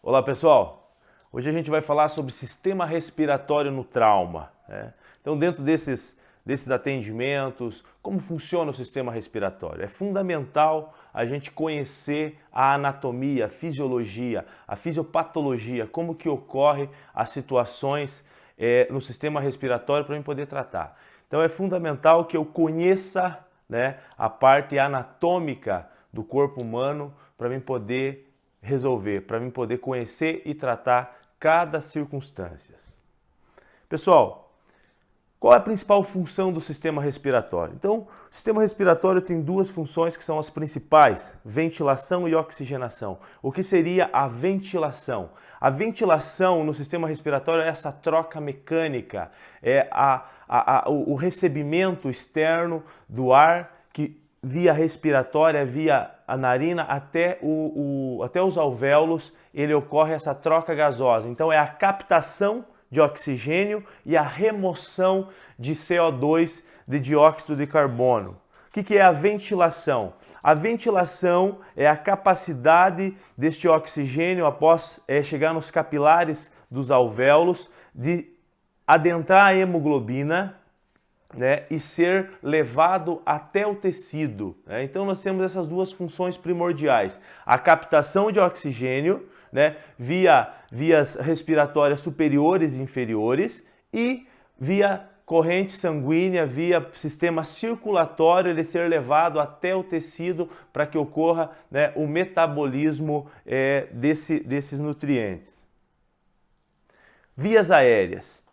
Olá pessoal, hoje a gente vai falar sobre sistema respiratório no trauma, né? Então dentro desses atendimentos, como funciona o sistema respiratório? É fundamental a gente conhecer a anatomia, a fisiologia, a fisiopatologia, como que ocorre as situações no sistema respiratório para eu poder tratar. Então é fundamental que eu conheça, né, a parte anatômica do corpo humano para mim poder resolver, para mim poder conhecer e tratar cada circunstância. Pessoal, qual é a principal função do sistema respiratório? Então, o sistema respiratório tem duas funções que são as principais, ventilação e oxigenação. O que seria a ventilação? A ventilação no sistema respiratório é essa troca mecânica, é o recebimento externo do ar que via respiratória, via a narina até os alvéolos, ele ocorre essa troca gasosa. Então é a captação de oxigênio e a remoção de CO2, de dióxido de carbono. O que é a ventilação? A ventilação é a capacidade deste oxigênio, após chegar nos capilares dos alvéolos, de adentrar a hemoglobina, né, e ser levado até o tecido, né? Então nós temos essas duas funções primordiais. A captação de oxigênio, né, via vias respiratórias superiores e inferiores e via corrente sanguínea, via sistema circulatório, ele ser levado até o tecido para que ocorra, né, o metabolismo desses nutrientes. Vias aéreas.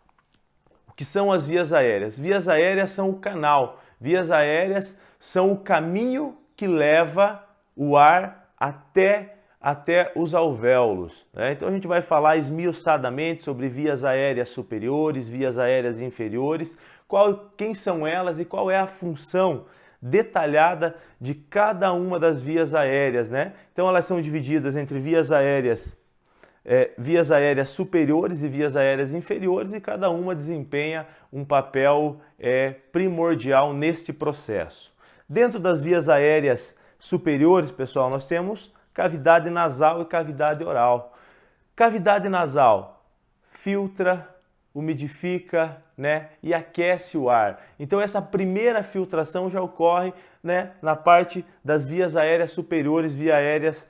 O que são as vias aéreas? Vias aéreas são o canal, vias aéreas são o caminho que leva o ar até os alvéolos, né? Então a gente vai falar esmiuçadamente sobre vias aéreas superiores, vias aéreas inferiores, quem são elas e qual é a função detalhada de cada uma das vias aéreas, né? Então elas são divididas entre vias aéreas superiores e vias aéreas inferiores, e cada uma desempenha um papel primordial neste processo. Dentro das vias aéreas superiores, pessoal, nós temos cavidade nasal e cavidade oral. Cavidade nasal filtra, umidifica, né, e aquece o ar. Então essa primeira filtração já ocorre, né, na parte das vias aéreas superiores, via aéreas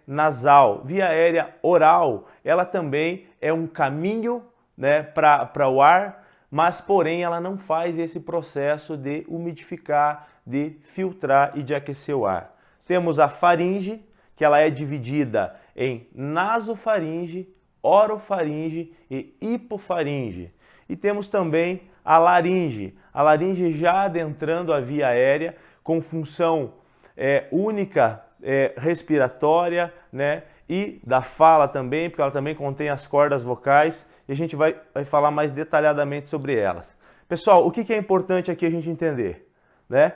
nasal. Via aérea oral, ela também é um caminho, né, para o ar, mas porém ela não faz esse processo de umidificar, de filtrar e de aquecer o ar. Temos a faringe, que ela é dividida em nasofaringe, orofaringe e hipofaringe. E temos também a laringe já adentrando a via aérea com função única respiratória, né, e da fala também, porque ela também contém as cordas vocais, e a gente vai falar mais detalhadamente sobre elas. Pessoal, o que é importante aqui a gente entender, né?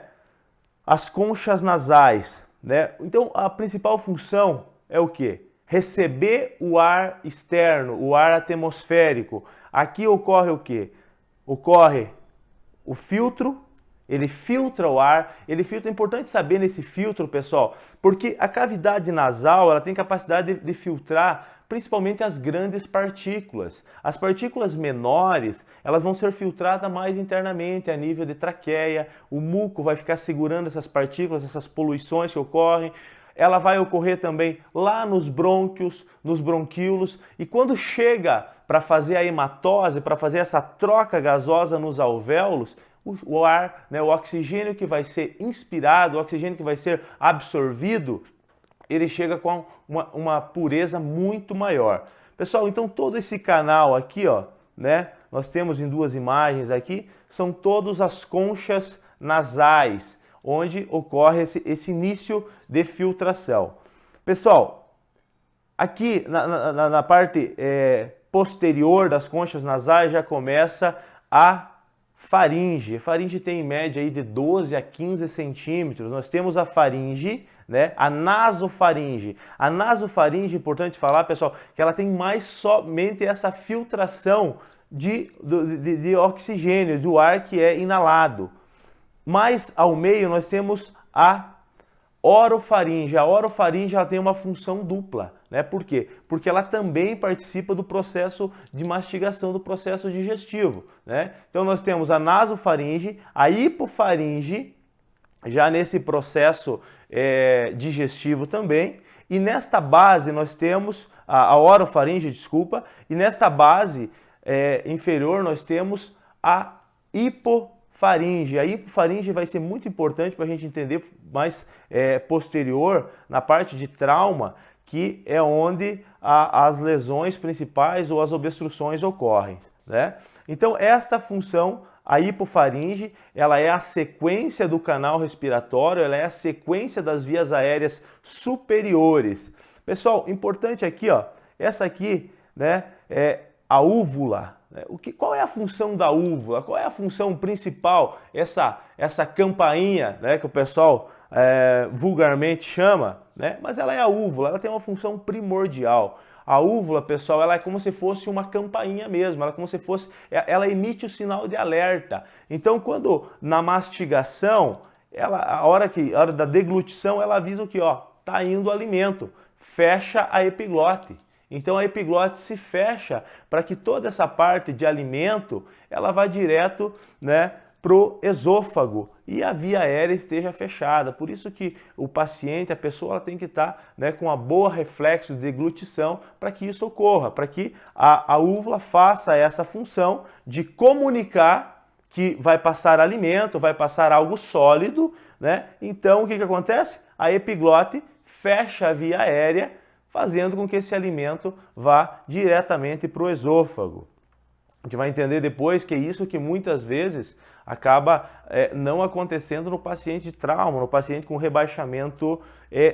As conchas nasais, né? Então a principal função é o quê? Receber o ar externo, o ar atmosférico. Aqui ocorre o quê? Ocorre o filtro, ele filtra o ar, é importante saber nesse filtro, pessoal, porque a cavidade nasal ela tem capacidade de filtrar principalmente as grandes partículas. As partículas menores, elas vão ser filtradas mais internamente, a nível de traqueia, o muco vai ficar segurando essas partículas, essas poluições que ocorrem. Ela vai ocorrer também lá nos brônquios, nos bronquíolos, e quando chega para fazer a hematose, para fazer essa troca gasosa nos alvéolos, o ar, né, o oxigênio que vai ser inspirado, o oxigênio que vai ser absorvido, ele chega com uma pureza muito maior. Pessoal, então todo esse canal aqui, ó, né, nós temos em duas imagens aqui, são todas as conchas nasais, onde ocorre esse início de filtração. Pessoal, aqui na parte posterior das conchas nasais já começa a faringe. A faringe tem em média aí de 12 a 15 centímetros. Nós temos a faringe, né? A nasofaringe. A nasofaringe, importante falar, pessoal, que ela tem mais somente essa filtração de oxigênio, do ar que é inalado. Mais ao meio nós temos a orofaringe. A orofaringe ela tem uma função dupla, né? Por quê? Porque ela também participa do processo de mastigação, do processo digestivo, né? Então nós temos a nasofaringe, a hipofaringe, já nesse processo digestivo também, e nesta base nós temos a orofaringe, desculpa, e nesta base inferior nós temos a hipofaringe. A hipofaringe vai ser muito importante para a gente entender mais posterior, na parte de trauma, que é onde as lesões principais ou as obstruções ocorrem, né? Então esta função, a hipofaringe, ela é a sequência do canal respiratório, ela é a sequência das vias aéreas superiores. Pessoal, importante aqui, ó, essa aqui, né, é a úvula. Qual é a função da úvula? Qual é a função principal? Essa campainha, né, que o pessoal vulgarmente chama, né? Mas ela é a úvula, ela tem uma função primordial. A úvula, pessoal, ela é como se fosse uma campainha mesmo, ela é como se fosse, ela emite o sinal de alerta. Então, quando na mastigação, a hora da deglutição, ela avisa que, ó, tá indo o alimento, fecha a epiglote. Então a epiglote se fecha para que toda essa parte de alimento, ela vá direto, né, pro esôfago e a via aérea esteja fechada. Por isso que o paciente, a pessoa, ela tem que estar, né, com uma boa reflexo de deglutição para que isso ocorra, para que a úvula faça essa função de comunicar que vai passar alimento, vai passar algo sólido, né? Então o que acontece? A epiglote fecha a via aérea, fazendo com que esse alimento vá diretamente para o esôfago. A gente vai entender depois que é isso que muitas vezes acaba não acontecendo no paciente de trauma, no paciente com rebaixamento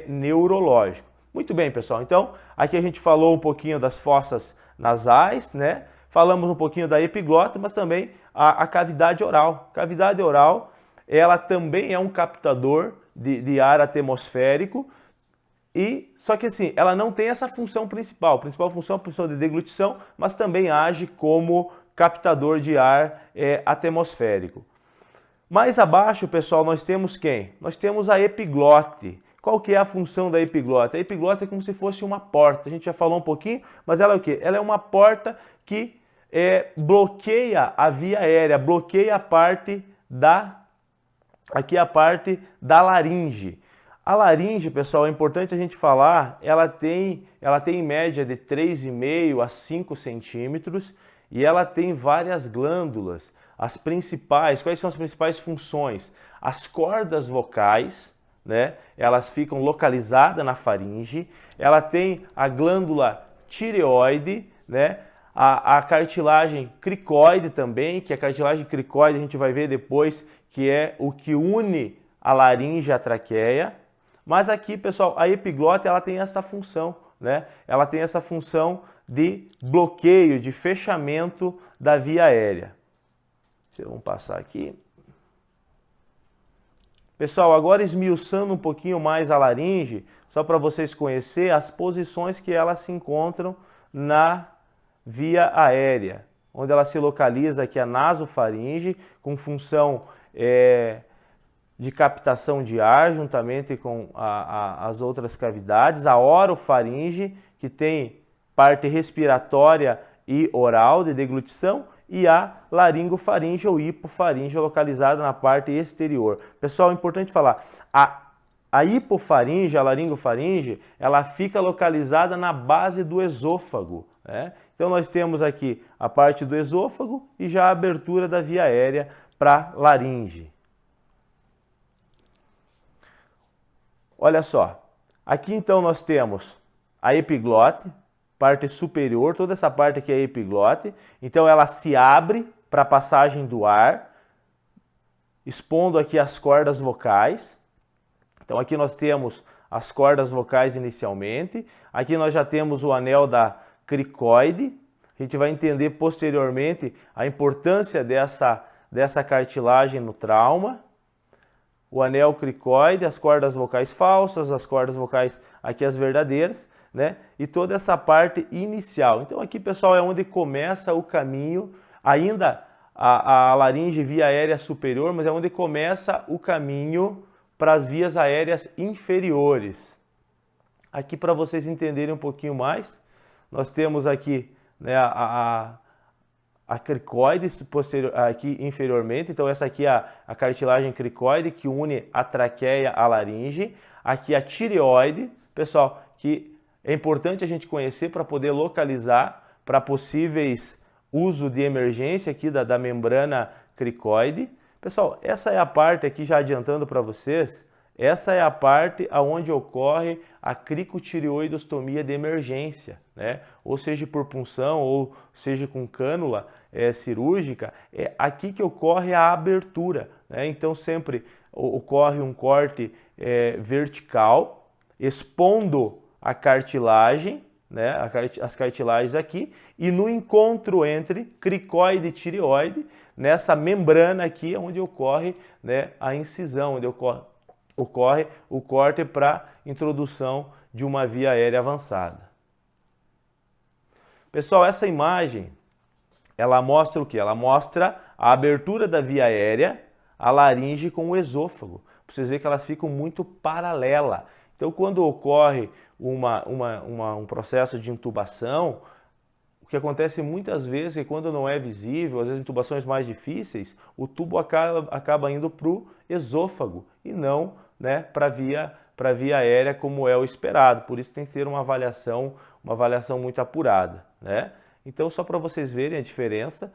neurológico. Muito bem, pessoal. Então, aqui a gente falou um pouquinho das fossas nasais, né? Falamos um pouquinho da epiglota, mas também a cavidade oral. Cavidade oral, ela também é um captador de ar atmosférico, só que assim, ela não tem essa função principal. A principal função é a função de deglutição, mas também age como captador de ar atmosférico. Mais abaixo, pessoal, nós temos quem? Nós temos a epiglote. Qual que é a função da epiglote? A epiglote é como se fosse uma porta. A gente já falou um pouquinho, mas ela é o quê? Ela é uma porta que bloqueia a via aérea, bloqueia a parte a parte da laringe. A laringe, pessoal, é importante a gente falar, ela tem em média de 3,5 a 5 centímetros e ela tem várias glândulas. As principais, quais são as principais funções? As cordas vocais, né? Elas ficam localizadas na faringe. Ela tem a glândula tireoide, né? A cartilagem cricoide também, que a cartilagem cricoide a gente vai ver depois, que é o que une a laringe à traqueia. Mas aqui, pessoal, a epiglote, ela tem essa função, né? Ela tem essa função de bloqueio, de fechamento da via aérea. Vamos passar aqui. Pessoal, agora esmiuçando um pouquinho mais a laringe, só para vocês conhecerem as posições que elas se encontram na via aérea, onde ela se localiza aqui a nasofaringe, com função de captação de ar, juntamente com as outras cavidades, a orofaringe, que tem parte respiratória e oral de deglutição, e a laringofaringe ou hipofaringe, localizada na parte exterior. Pessoal, é importante falar, a hipofaringe, a laringofaringe, ela fica localizada na base do esôfago, né? Então nós temos aqui a parte do esôfago e já a abertura da via aérea para laringe. Olha só, aqui então nós temos a epiglote, parte superior, toda essa parte aqui é a epiglote, então ela se abre para a passagem do ar, expondo aqui as cordas vocais. Então aqui nós temos as cordas vocais inicialmente, aqui nós já temos o anel da cricoide, a gente vai entender posteriormente a importância dessa cartilagem no trauma. O anel cricoide, as cordas vocais falsas, as cordas vocais aqui as verdadeiras, né? E toda essa parte inicial. Então aqui, pessoal, é onde começa o caminho, ainda a laringe via aérea superior, mas é onde começa o caminho para as vias aéreas inferiores. Aqui para vocês entenderem um pouquinho mais, nós temos aqui, né, a cricoide aqui inferiormente. Então essa aqui é a cartilagem cricoide que une a traqueia à laringe. Aqui a tireoide, pessoal, que é importante a gente conhecer para poder localizar para possíveis uso de emergência aqui da membrana cricoide. Pessoal, essa é a parte aqui, já adiantando para vocês, essa é a parte onde ocorre a cricotireoidostomia de emergência, né? Ou seja por punção, ou seja com cânula cirúrgica, é aqui que ocorre a abertura, né? Então sempre ocorre um corte vertical, expondo a cartilagem, né? As cartilagens aqui, e no encontro entre cricoide e tireoide, nessa membrana aqui onde ocorre, né, a incisão, onde ocorre o corte para introdução de uma via aérea avançada. Pessoal, essa imagem, ela mostra o quê? Ela mostra a abertura da via aérea, a laringe com o esôfago. Vocês verem que elas ficam muito paralelas. Então, quando ocorre um processo de intubação, o que acontece muitas vezes é que quando não é visível, às vezes intubações mais difíceis, o tubo acaba indo para o esôfago e não, né, para a via aérea como é o esperado. Por isso tem que ser uma avaliação muito apurada, né? Então, só para vocês verem a diferença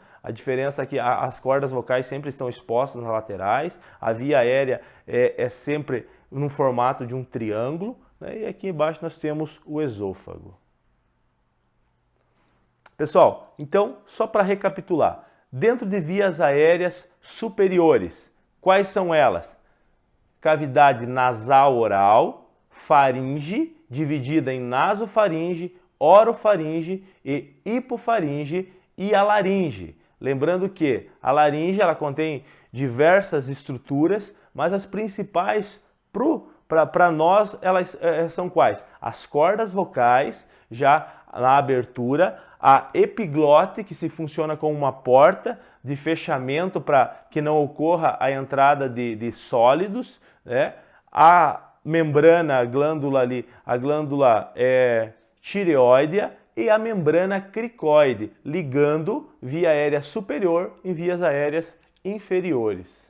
é que as cordas vocais sempre estão expostas nas laterais, a via aérea é sempre no formato de um triângulo, né? E aqui embaixo nós temos o esôfago. Pessoal, então, só para recapitular, dentro de vias aéreas superiores, quais são elas? Cavidade nasal oral, faringe, dividida em nasofaringe, orofaringe e hipofaringe, e a laringe. Lembrando que a laringe ela contém diversas estruturas, mas as principais para nós elas são quais? As cordas vocais, já na abertura, a epiglote, que se funciona como uma porta de fechamento para que não ocorra a entrada de sólidos, né? A membrana, a glândula tireoidea e a membrana cricoide, ligando via aérea superior em vias aéreas inferiores.